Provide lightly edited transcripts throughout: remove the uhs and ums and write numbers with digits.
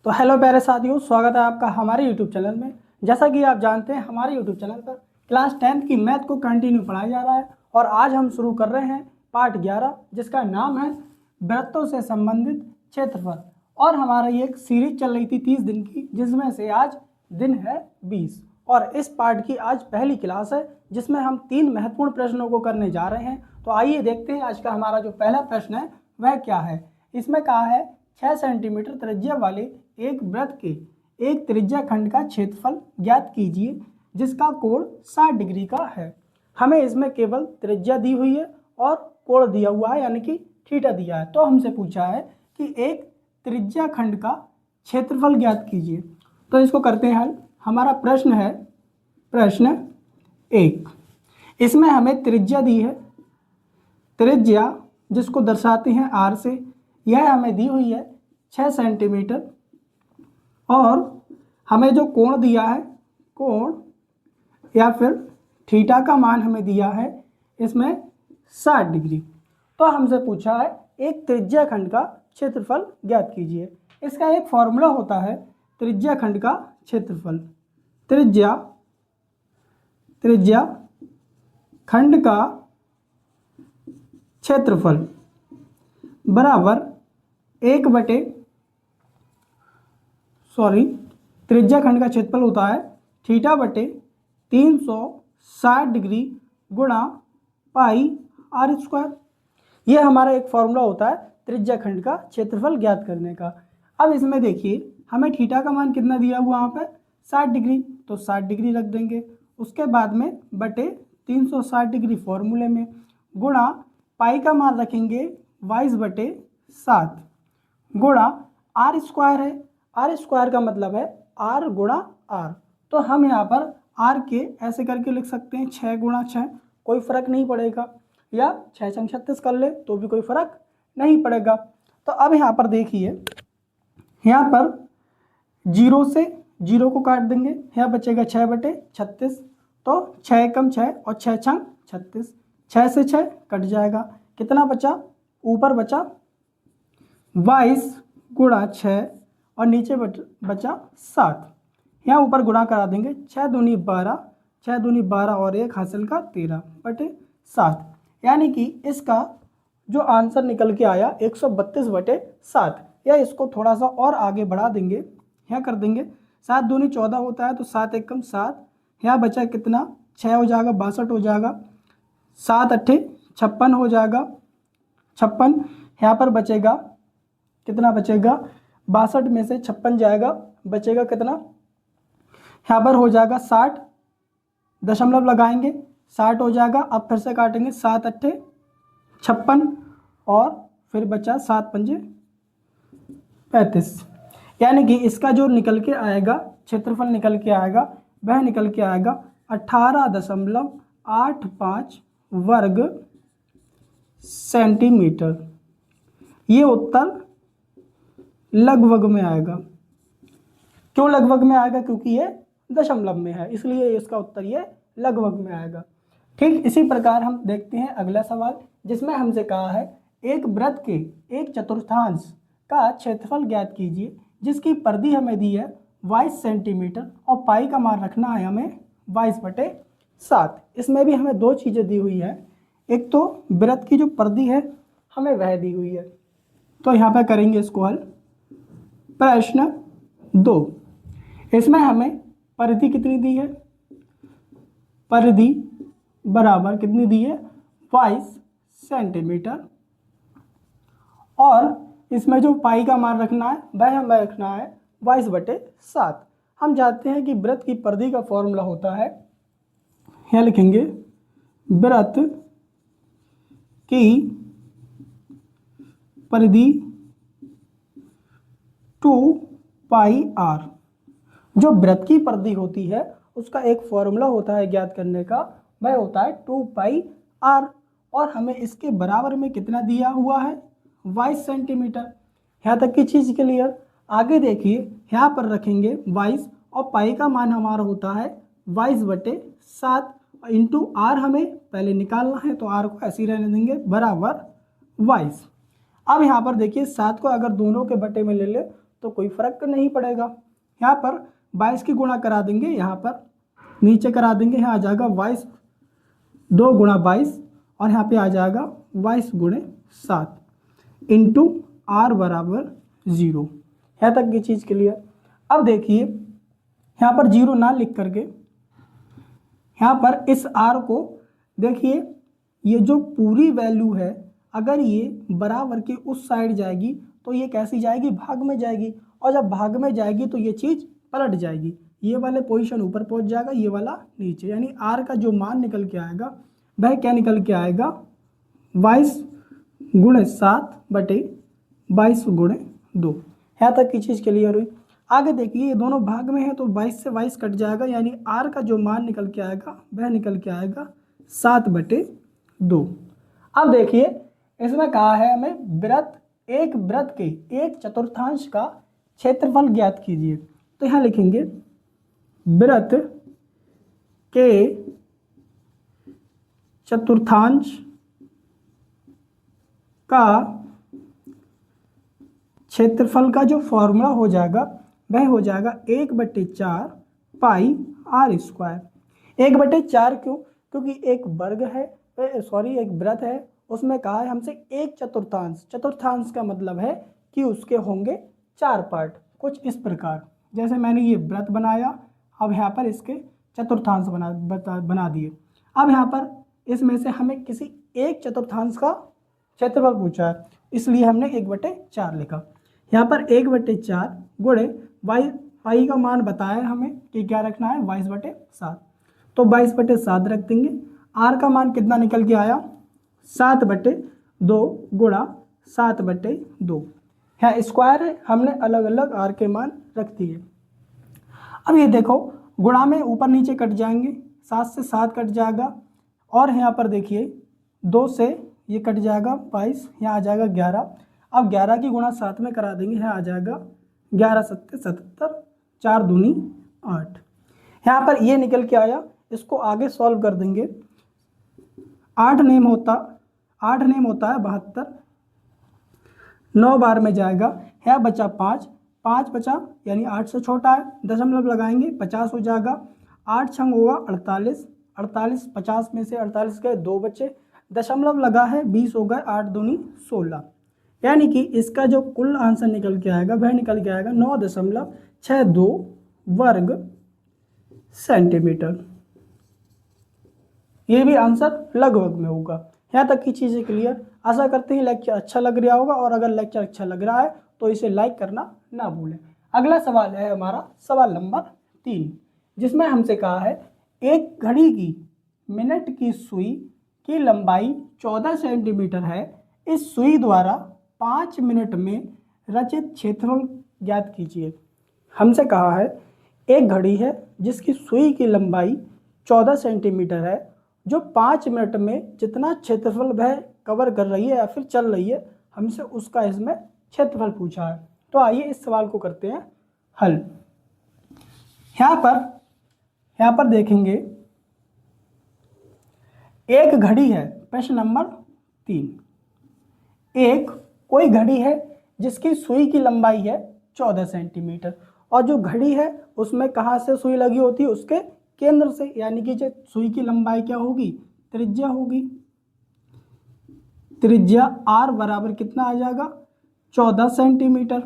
तो हेलो प्यारे साथियों, स्वागत है आपका हमारे यूट्यूब चैनल में। जैसा कि आप जानते हैं, हमारे यूट्यूब चैनल पर क्लास 10th की मैथ को कंटिन्यू पढ़ाया जा रहा है और आज हम शुरू कर रहे हैं पार्ट 11, जिसका नाम है वृत्तों से संबंधित क्षेत्रफल। और हमारा ये एक सीरीज चल रही थी 30 दिन की, जिसमें से आज दिन है 20 और इस पार्ट की आज पहली क्लास है, जिसमें हम 3 महत्वपूर्ण प्रश्नों को करने जा रहे हैं। तो आइए देखते हैं आज का हमारा जो पहला प्रश्न है वह क्या है। इसमें कहा है 6 सेंटीमीटर त्रिज्या वाले एक वृत्त के एक त्रिज्या खंड का क्षेत्रफल ज्ञात कीजिए जिसका कोण 60 डिग्री का है। हमें इसमें केवल त्रिज्या दी हुई है और कोण दिया हुआ है, यानी कि थीटा दिया है। तो हमसे पूछा है कि एक त्रिज्या खंड का क्षेत्रफल ज्ञात कीजिए। तो इसको करते हैं हल। हमारा प्रश्न है प्रश्न 1। इसमें हमें त्रिज्या दी है, त्रिज्या जिसको दर्शाते हैं आर से, यह हमें दी हुई है 6 सेंटीमीटर और हमें जो कोण दिया है, कोण या फिर थीटा का मान हमें दिया है इसमें 60 डिग्री। तो हमसे पूछा है एक त्रिज्या खंड का क्षेत्रफल ज्ञात कीजिए। इसका एक फॉर्मूला होता है त्रिज्या खंड का क्षेत्रफल। त्रिज्या खंड का क्षेत्रफल बराबर त्रिज्या खंड का क्षेत्रफल होता है थीटा बटे 360 डिग्री गुणा पाई आर स्क्वायर। यह हमारा एक फॉर्मूला होता है त्रिज्या खंड का क्षेत्रफल ज्ञात करने का। अब इसमें देखिए हमें थीटा का मान कितना दिया हुआ, यहाँ पे 60 डिग्री, तो 60 डिग्री रख देंगे। उसके बाद में बटे 360 डिग्री फॉर्मूले में गुणा पाई का मान रखेंगे 22/7 गुणा आर स्क्वायर है। आर स्क्वायर का मतलब है आर गुणा आर। तो हम यहाँ पर आर के ऐसे करके लिख सकते हैं 6 गुणा 6, कोई फर्क नहीं पड़ेगा, या 6 छंग 36 कर ले तो भी कोई फर्क नहीं पड़ेगा। तो अब यहाँ पर देखिए, यहाँ पर 0 से 0 को काट देंगे, यहाँ बचेगा 6/36। तो 6 कम 6 और 6 छंग 36, 6 से 6 कट जाएगा। कितना बचा? ऊपर बचा 22 गुणा 6 और नीचे बचा 7। यहाँ ऊपर गुणा करा देंगे, 6 दूनी 12, 6 दूनी 12 और 1 हासिल का 13/7। यानी कि इसका जो आंसर निकल के आया 132/7। या इसको थोड़ा सा और आगे बढ़ा देंगे, यहाँ कर देंगे 7 दूनी 14 होता है, तो 7 एक कम 7, यहाँ बचा कितना 6 हो जाएगा 62 हो जाएगा, 7 अट्ठे 56 हो जाएगा 56। यहाँ पर बचेगा कितना, बचेगा 62 में से 56 जाएगा, बचेगा कितना, यहाँ पर हो जाएगा 60, दशमलव लगाएंगे 60 हो जाएगा। अब फिर से काटेंगे 7 अट्ठे 56 और फिर बचा 7 पंजे 35। यानी कि इसका जो निकल के आएगा क्षेत्रफल निकल के आएगा, वह निकल के आएगा 18.85 वर्ग सेंटीमीटर। ये उत्तर लगभग में आएगा। क्यों लगभग में आएगा? क्योंकि ये दशमलव में है, इसलिए इसका उत्तर ये लगभग में आएगा। ठीक इसी प्रकार हम देखते हैं अगला सवाल, जिसमें हमसे कहा है एक वृत्त के एक चतुर्थांश का क्षेत्रफल ज्ञात कीजिए जिसकी परिधि हमें दी है 22 सेंटीमीटर और पाई का मान रखना है हमें 22/7। इसमें भी हमें 2 चीज़ें दी हुई है। एक तो वृत्त की जो परिधि है हमें वह दी हुई है, तो यहाँ पर करेंगे इसको हल। प्रश्न 2, इसमें हमें परिधि कितनी दी है, परिधि बराबर कितनी दी है 22 सेंटीमीटर और इसमें जो पाई का मान रखना है वह हमें रखना है 22/7। हम जानते हैं कि वृत्त की परिधि का फॉर्मूला होता है, यहाँ लिखेंगे वृत्त की परिधि 2πr। जो वृत्त की परिधि होती है उसका एक फॉर्मूला होता है ज्ञात करने का, वह होता है 2πr। और हमें इसके बराबर में कितना दिया हुआ है 22 सेंटीमीटर। यहाँ तक की चीज़ क्लियर। आगे देखिए, यहाँ पर रखेंगे 22 और पाई का मान हमारा होता है 22/7 इंटू आर हमें पहले निकालना है, तो आर को ऐसे ही रहने देंगे बराबर 22। अब यहाँ पर देखिए 7 को अगर दोनों के बटे में ले ले तो कोई फ़र्क नहीं पड़ेगा। यहाँ पर 22 की गुणा करा देंगे, यहाँ पर नीचे करा देंगे, यहाँ आ जाएगा 22 2 गुणा 22 और यहाँ पे आ जाएगा 22 गुणे 7 इंटू आर बराबर 0। यहाँ तक की चीज़ क्लियर। अब देखिए यहाँ पर 0 ना लिख करके यहाँ पर इस आर को देखिए, ये जो पूरी वैल्यू है अगर ये बराबर के उस साइड जाएगी तो ये कैसी जाएगी, भाग में जाएगी, और जब भाग में जाएगी तो ये चीज़ पलट जाएगी, ये वाले पोजीशन ऊपर पहुंच जाएगा, ये वाला नीचे, यानी आर का जो मान निकल के आएगा वह क्या निकल के आएगा 22 गुणे 7 बटे 22 गुणे 2। यहाँ तक की चीज़ क्लियर हुई। आगे देखिए ये दोनों भाग में है तो 22 से 22 कट जाएगा, यानी आर का जो मान निकल के आएगा वह निकल के आएगा 7 बटे 2। अब देखिए इसमें कहा है हमें एक वृत्त के 1/4 का क्षेत्रफल ज्ञात कीजिए। तो यहाँ लिखेंगे वृत्त के चतुर्थांश का क्षेत्रफल का जो फॉर्मूला हो जाएगा वह हो जाएगा 1/4 पाई आर स्क्वायर। 1/4 क्यों? क्योंकि एक वर्ग है, एक वृत्त है, उसमें कहा है हमसे 1/4। चतुर्थांश का मतलब है कि उसके होंगे 4 पार्ट, कुछ इस प्रकार। जैसे मैंने ये वृत्त बनाया, अब यहाँ पर इसके चतुर्थांश बना दिए। अब यहाँ पर इसमें से हमें किसी 1/4 का क्षेत्रफल पूछा है, इसलिए हमने 1/4 लिखा। यहाँ पर 1/4 गुणे पाई का मान बताया हमें कि क्या रखना है 22/7, तो 22/7 रख देंगे। आर का मान कितना निकल के आया 7/2 गुणा 7/2। यहाँ स्क्वायर है, हमने अलग अलग आर के मान रख दिए। अब ये देखो गुणा में ऊपर नीचे कट जाएंगे, 7 से 7 कट जाएगा, और यहाँ पर देखिए 2 से ये कट जाएगा 22, यहाँ आ जाएगा 11। अब 11 की गुणा 7 में करा देंगे, यहाँ आ जाएगा 11 7 77, 4 दूनी 8। यहाँ पर ये निकल के आया, इसको आगे सॉल्व कर देंगे। 8 नेम होता है 72, 9 बार में जाएगा, है बचा 5 बचा, यानी 8 से छोटा है, दशमलव लगाएंगे 50 हो जाएगा। 8 छंग होगा 48, 50 में से 48 गए 2 बचे, दशमलव लगा है 20 हो गए, 8 दूनी 16, यानी कि इसका जो कुल आंसर निकल के आएगा वह निकल के आएगा 9.62 वर्ग सेंटीमीटर। ये भी आंसर लगभग में होगा। यहाँ तक की चीज़ें क्लियर। आशा करते हैं लेक्चर अच्छा लग रहा होगा, और अगर लेक्चर अच्छा लग रहा है तो इसे लाइक करना ना भूलें। अगला सवाल है हमारा सवाल नंबर 3, जिसमें हमसे कहा है एक घड़ी की मिनट की सुई की लंबाई 14 सेंटीमीटर है, इस सुई द्वारा 5 मिनट में रचित क्षेत्रफल ज्ञात कीजिए। हमसे कहा है एक घड़ी है जिसकी सुई की लंबाई 14 सेंटीमीटर है, जो 5 मिनट में जितना क्षेत्रफल वह कवर कर रही है या फिर चल रही है, हमसे उसका इसमें क्षेत्रफल पूछा है। तो आइए इस सवाल को करते हैं हल। यहाँ पर देखेंगे एक घड़ी है, प्रश्न नंबर 3। एक कोई घड़ी है जिसकी सुई की लंबाई है 14 सेंटीमीटर, और जो घड़ी है उसमें कहाँ से सुई लगी होती है, उसके केंद्र से, यानी कि जो सुई की लंबाई क्या होगी, त्रिज्या होगी। त्रिज्या आर बराबर कितना आ जाएगा 14 सेंटीमीटर,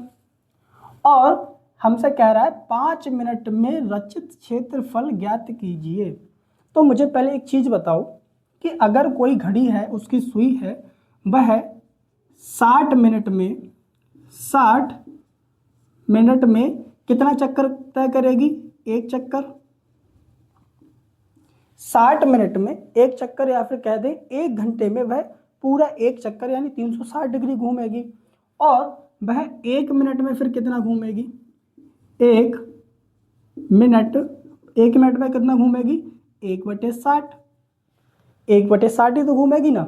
और हमसे कह रहा है 5 मिनट में रचित क्षेत्रफल ज्ञात कीजिए। तो मुझे पहले एक चीज़ बताओ कि अगर कोई घड़ी है उसकी सुई है वह 60 मिनट में कितना चक्कर तय करेगी, एक चक्कर। 60 मिनट में एक चक्कर, या फिर कह दें 1 घंटे में वह पूरा एक चक्कर यानी 360 डिग्री घूमेगी। और वह 1 मिनट में फिर कितना घूमेगी, 1 मिनट में कितना घूमेगी 1/60, 1/60 ही तो घूमेगी ना।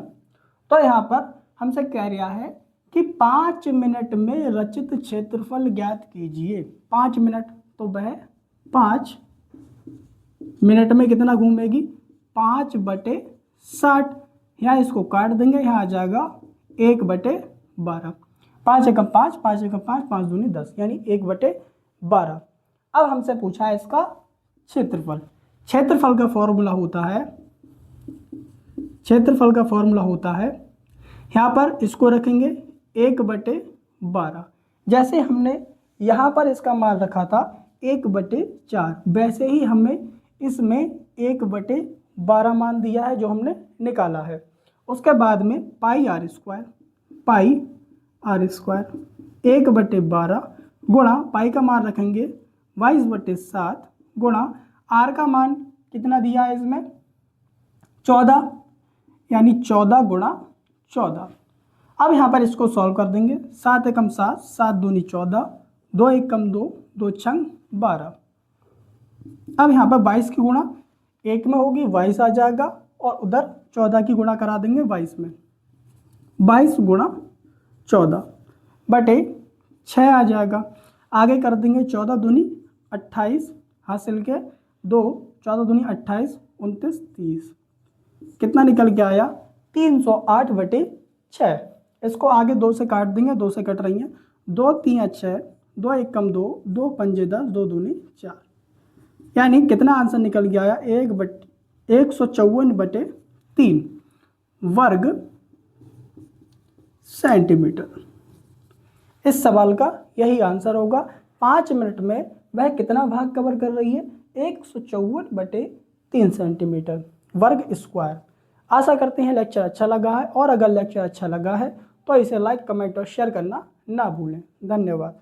तो यहाँ पर हमसे कह रहा है कि 5 मिनट में रचित क्षेत्रफल ज्ञात कीजिए। 5 मिनट, तो वह 5 मिनट में कितना घूमेगी 5/60, यहाँ इसको काट देंगे, यहाँ आ जाएगा 1/12। 5 एकम 5, 5 एकम 5, 5 दूनी 10, यानी 1/12। अब हमसे पूछा है इसका क्षेत्रफल। क्षेत्रफल का फॉर्मूला होता है, यहाँ पर इसको रखेंगे 1/12। जैसे हमने यहाँ पर इसका मान रखा था 1/4, वैसे ही हमें इसमें 1/12 मान दिया है जो हमने निकाला है। उसके बाद में पाई आर स्क्वायर 1/12 गुणा पाई का मान रखेंगे 22/7 गुणा आर का मान कितना दिया है इसमें 14, यानी 14 गुणा 14। अब यहाँ पर इसको सॉल्व कर देंगे। 7 एकम 7, 7 दूनी 14, 2 एकम 2, 2 छंग 12। अब यहाँ पर 22 की गुणा एक में होगी 22 आ जाएगा, और उधर 14 की गुणा करा देंगे 22 में। 22 गुणा 14 बटे 6 आ जाएगा। आगे कर देंगे 14 दूनी 28 हासिल के 2, 14 दूनी 28, 29, 30। कितना निकल के आया 308/6। इसको आगे 2 से काट देंगे, 2 से कट रही हैं, 2 3 6, 2 एकम 2, 2 पंजे 10, 2 दूनी 4, यानी कितना आंसर निकल के आया 154/3 वर्ग सेंटीमीटर। इस सवाल का यही आंसर होगा। 5 मिनट में वह कितना भाग कवर कर रही है 154/3 सेंटीमीटर वर्ग स्क्वायर। आशा करते हैं लेक्चर अच्छा लगा है, और अगर लेक्चर अच्छा लगा है तो इसे लाइक, कमेंट और शेयर करना ना भूलें। धन्यवाद।